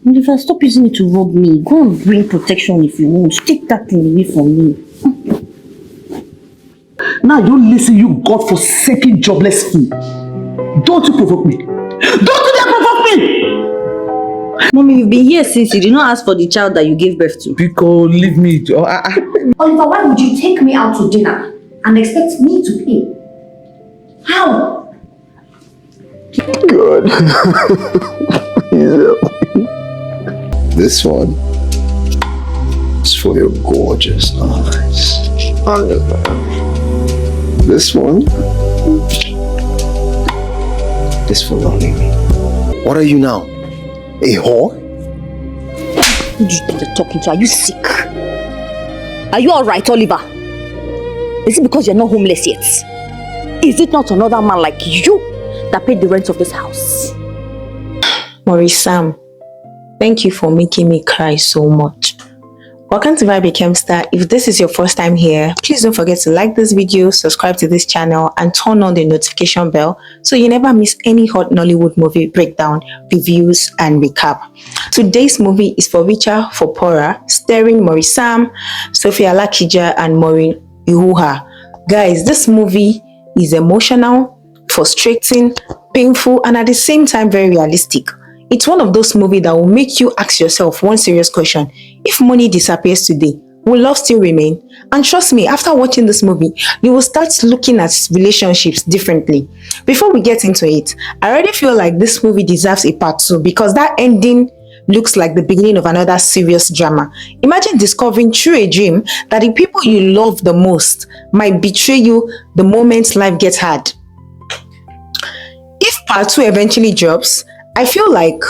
Oliver, stop using it to rob me. Go and bring protection if you want. Take that thing away from me. Now don't listen, you God-forsaken jobless fool. Don't you provoke me. Don't you dare provoke me! Mommy, you've been here since you did not ask for the child that you gave birth to. Because leave me. Oliver, why would you take me out to dinner and expect me to pay? How? God. Please help me. This one is for your gorgeous eyes. This one is for loving me. What are you now? A whore? Who do you think you're talking to? Are you sick? Are you alright, Oliver? Is it because you're not homeless yet? Is it not another man like you that paid the rent of this house? Maurice Sam, thank you for making me cry so much. Welcome to Vibe Became Star. If this is your first time here, please don't forget to like this video, subscribe to this channel, and turn on the notification bell so you never miss any hot Nollywood movie breakdown, reviews, and recap. Today's movie is For Richer, For Poorer, starring Maurice Sam, Sophie Alakija, and Maureen Ihua. Guys, this movie is emotional, frustrating, painful, and at the same time very realistic. It's one of those movies that will make you ask yourself one serious question. If money disappears today, will love still remain? And trust me, after watching this movie, you will start looking at relationships differently. Before we get into it, I already feel like this movie deserves a part 2 because that ending looks like the beginning of another serious drama. Imagine discovering through a dream that the people you love the most might betray you the moment life gets hard. If part 2 eventually drops, I feel like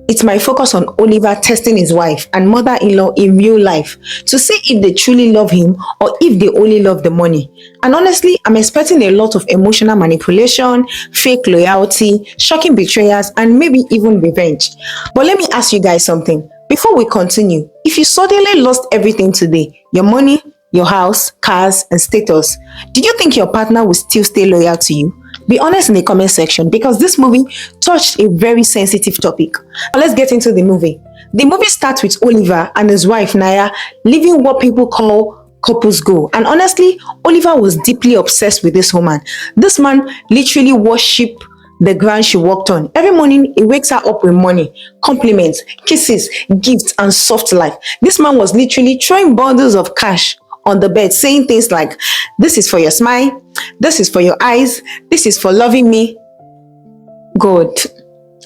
it might focus on Oliver testing his wife and mother-in-law in real life to see if they truly love him or if they only love the money. And honestly, I'm expecting a lot of emotional manipulation, fake loyalty, shocking betrayals, and maybe even revenge. But let me ask you guys something. Before we continue, if you suddenly lost everything today, your money, your house, cars, and status, did you think your partner would still stay loyal to you? Be honest in the comment section because this movie touched a very sensitive topic. But let's get into the movie. The movie starts with Oliver and his wife Naya living what people call couples go. And honestly, Oliver was deeply obsessed with this woman. This man literally worshipped the ground she walked on. Every morning, he wakes her up with money, compliments, kisses, gifts, and soft life. This man was literally throwing bundles of cash on the bed, saying things like, "This is for your smile, this is for your eyes, this is for loving me." God,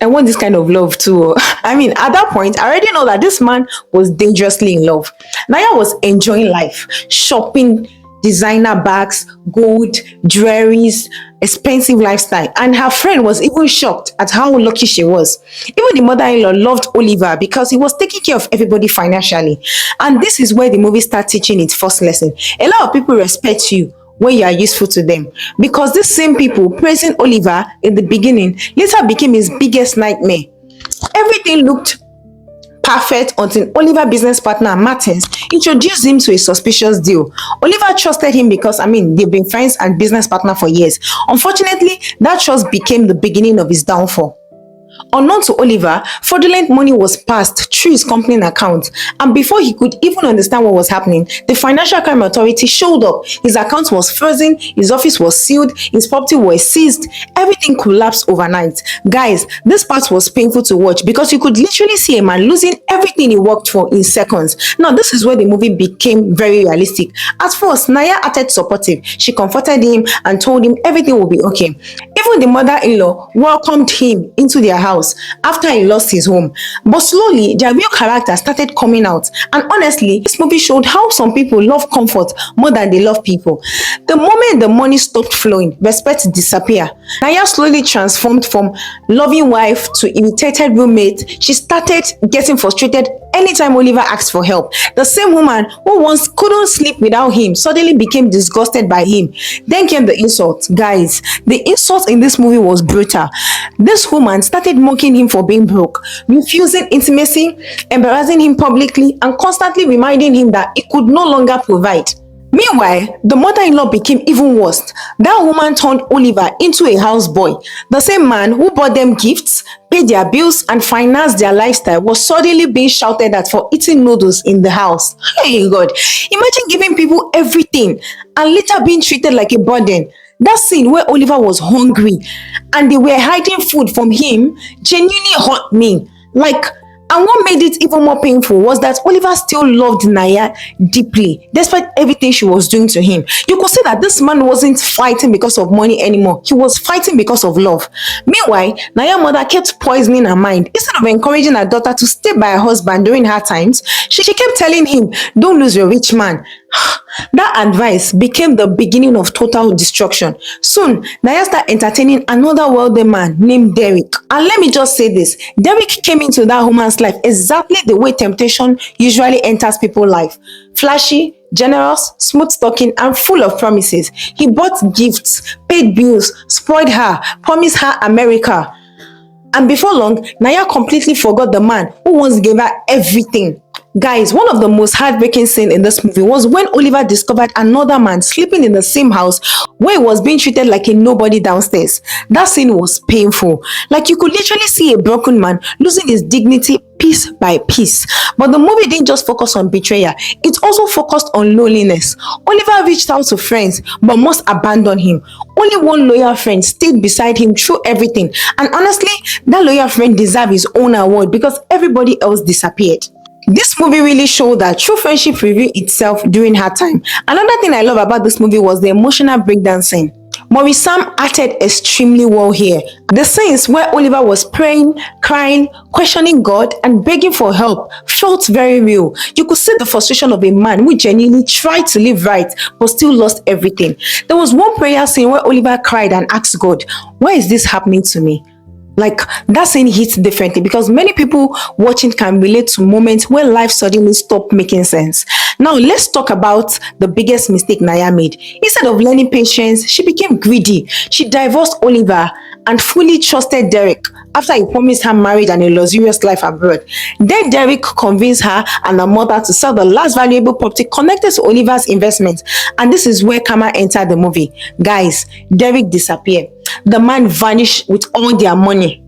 I want this kind of love too. I mean, at that point, I already know that this man was dangerously in love. Naya was enjoying life, shopping, designer bags, gold, jewelries, expensive lifestyle, and her friend was even shocked at how lucky she was. Even the mother-in-law loved Oliver because he was taking care of everybody financially. And this is where the movie starts teaching its first lesson. A lot of people respect you when you are useful to them, because these same people praising Oliver in the beginning later became his biggest nightmare. Everything looked perfect until Oliver business partner Martins introduced him to a suspicious deal. Oliver trusted him because, they've been friends and business partner for years. Unfortunately, that trust became the beginning of his downfall. Unknown to Oliver, fraudulent money was passed through his company account, and before he could even understand what was happening, the Financial Crime Authority showed up. His account was frozen, his office was sealed, his property was seized, everything collapsed overnight. Guys, this part was painful to watch because you could literally see a man losing everything he worked for in seconds. Now, this is where the movie became very realistic. At first, Naya acted supportive. She comforted him and told him everything will be okay. Even the mother-in-law welcomed him into their house after he lost his home. But slowly, their real character started coming out. And honestly, this movie showed how some people love comfort more than they love people. The moment the money stopped flowing, respect disappeared. Naya slowly transformed from loving wife to irritated roommate. She started getting frustrated anytime Oliver asked for help. The same woman who once couldn't sleep without him suddenly became disgusted by him. Then came the insult. Guys, the insult in this movie was brutal. This woman started mocking him for being broke, refusing intimacy, embarrassing him publicly, and constantly reminding him that he could no longer provide. Meanwhile, the mother-in-law became even worse. That woman turned Oliver into a houseboy. The same man who bought them gifts, pay their bills, and finance their lifestyle was suddenly being shouted at for eating noodles in the house. Hey God, imagine giving people everything and later being treated like a burden. That scene where Oliver was hungry and they were hiding food from him genuinely hurt me. Like, and what made it even more painful was that Oliver still loved Naya deeply, despite everything she was doing to him. You could see that this man wasn't fighting because of money anymore. He was fighting because of love. Meanwhile, Naya's mother kept poisoning her mind. Instead of encouraging her daughter to stay by her husband during hard times, she kept telling him, "Don't lose your rich man." That advice became the beginning of total destruction. Soon, Naya started entertaining another wealthy man named Derek. And let me just say this, Derek came into that woman's life exactly the way temptation usually enters people's life. Flashy, generous, smooth talking, and full of promises. He bought gifts, paid bills, spoiled her, promised her America. And before long, Naya completely forgot the man who once gave her everything. Guys, one of the most heartbreaking scenes in this movie was when Oliver discovered another man sleeping in the same house where he was being treated like a nobody downstairs. That scene was painful. Like, you could literally see a broken man losing his dignity piece by piece. But the movie didn't just focus on betrayal, it also focused on loneliness. Oliver reached out to friends but must abandon him. Only one loyal friend stayed beside him through everything. And honestly, that loyal friend deserved his own award because everybody else disappeared. This movie really showed that true friendship revealed itself during her time. Another thing I love about this movie was the emotional breakdown scene. Maurice Sam acted extremely well here. The scenes where Oliver was praying, crying, questioning God, and begging for help felt very real. You could see the frustration of a man who genuinely tried to live right but still lost everything. There was one prayer scene where Oliver cried and asked God, "Why is this happening to me?" Like, that scene hits differently because many people watching can relate to moments where life suddenly stopped making sense. Now, let's talk about the biggest mistake Naya made. Instead of learning patience, she became greedy. She divorced Oliver and fully trusted Derek after he promised her marriage and a luxurious life abroad. Then Derek convinced her and her mother to sell the last valuable property connected to Oliver's investment. And this is where karma entered the movie. Guys, Derek disappeared. The man vanished with all their money.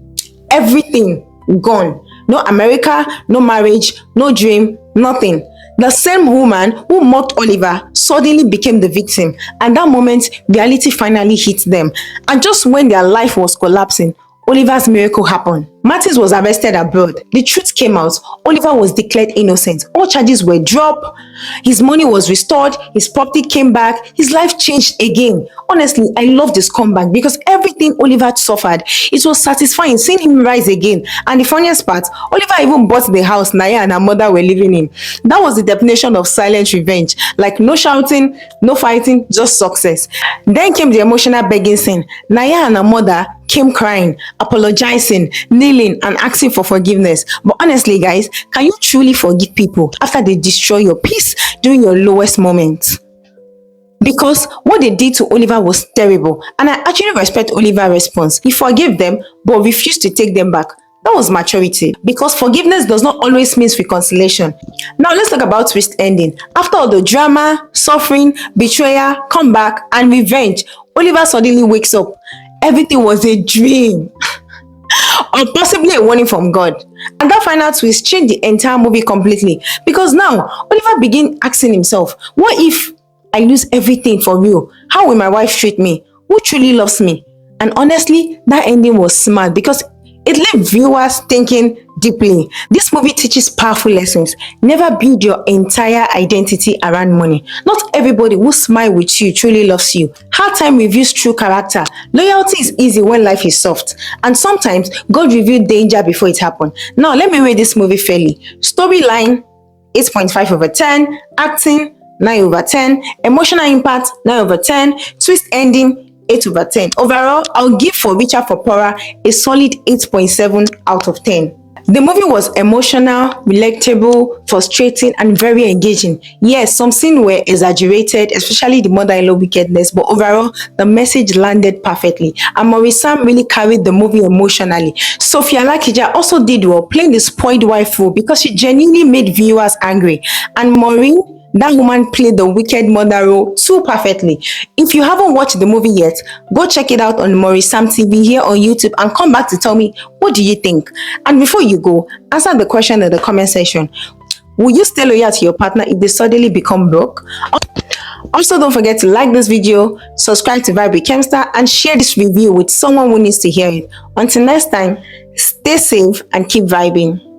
Everything gone. No America, no marriage, no dream, nothing. The same woman who mocked Oliver suddenly became the victim. And that moment, reality finally hit them. And just when their life was collapsing, Oliver's miracle happened. Martins was arrested abroad. The truth came out. Oliver was declared innocent. All charges were dropped. His money was restored. His property came back. His life changed again. Honestly, I love this comeback because everything Oliver suffered, it was satisfying seeing him rise again. And the funniest part, Oliver even bought the house Naya and her mother were living in. That was the definition of silent revenge. Like, no shouting, no fighting, just success. Then came the emotional begging scene. Naya and her mother came crying, apologizing, kneeling, and asking for forgiveness. But honestly, guys, can you truly forgive people after they destroy your peace during your lowest moments? Because what they did to Oliver was terrible, and I actually respect Oliver's response. He forgave them but refused to take them back. That was maturity, because forgiveness does not always mean reconciliation. Now let's talk about twist ending. After all the drama, suffering, betrayal, comeback, and revenge, Oliver suddenly wakes up. Everything was a dream. Or possibly a warning from God. And that final twist changed the entire movie completely. Because now, Oliver began asking himself, what if I lose everything for real? How will my wife treat me? Who truly loves me? And honestly, that ending was smart because it left viewers thinking deeply. This movie teaches powerful lessons. Never build your entire identity around money. Not everybody who smiles with you truly loves you. Hard time reveals true character. Loyalty is easy when life is soft. And sometimes God revealed danger before it happened. Now let me rate this movie fairly. Storyline 8.5/10. Acting 9/10. Emotional impact 9/10. Twist ending 8/10. Overall, I'll give For Richer for Poorer a solid 8.7 out of 10. The movie was emotional, relatable, frustrating, and very engaging. Yes, some scenes were exaggerated, especially the mother-in-law wickedness, but overall, the message landed perfectly. And Maurice Sam really carried the movie emotionally. Sophie Alakija also did well, playing the spoiled wife role because she genuinely made viewers angry. And Maureen That woman played the wicked mother role too perfectly. If you haven't watched the movie yet, go check it out on Maurice Sam TV here on YouTube and come back to tell me, what do you think? And before you go, answer the question in the comment section. Will you stay loyal to your partner if they suddenly become broke? Also, don't forget to like this video, subscribe to Vibe with Kemstar, and share this review with someone who needs to hear it. Until next time, stay safe and keep vibing.